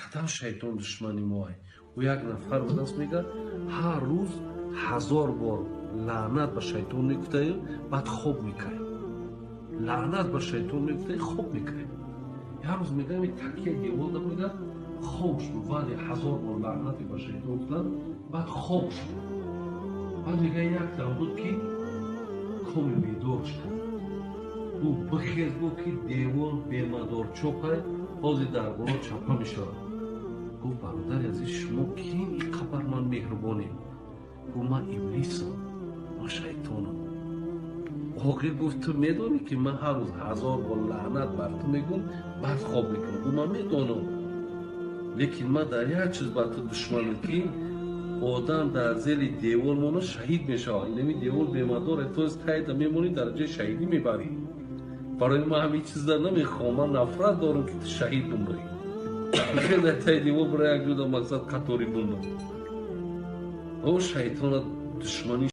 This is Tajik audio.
қадам шайтон душмани моай. У як нафар будаст мега ҳар рӯз 1000 бор лаънат ба шайтон мекутаем, баъд хоб мекаем. Лаънат ба шайтон мекутаем, хоб мекаем. як рӯз мегам такия девор да мега хоб шуд, вале 1000 бор лаънати ба шайтон кутам, баъд хоб шуд. баъд мега як дам буд ки коми бедор шуд. ӯ бихез гуфт ки девор бемадор чопай, ҳозир дар боло чапа мешавад. گفت برادر عزیز شما کین اینقدر من مهربانیم؟ گفت من ابلیسم، من شیطانم. آخر گفت تو میدونی که من هر روز 1000 بار لعنت بر تو میگم بعد خواب میکنم. گفت من میدونم، لیکن من در یک چیز با تو دشمنم که آدم در زیر دیوار مونه شهید میشه. اینمی دیوار بیمداره، تو از تایید میمونی درجه شهیدی میبری. برای من همین چیز در نمیخوام، من نفرت دارم که تو شهید بمونی. خیلی تاییدی و برای یک جدا مقصد قطاری بوندم. او شیطان دشمنی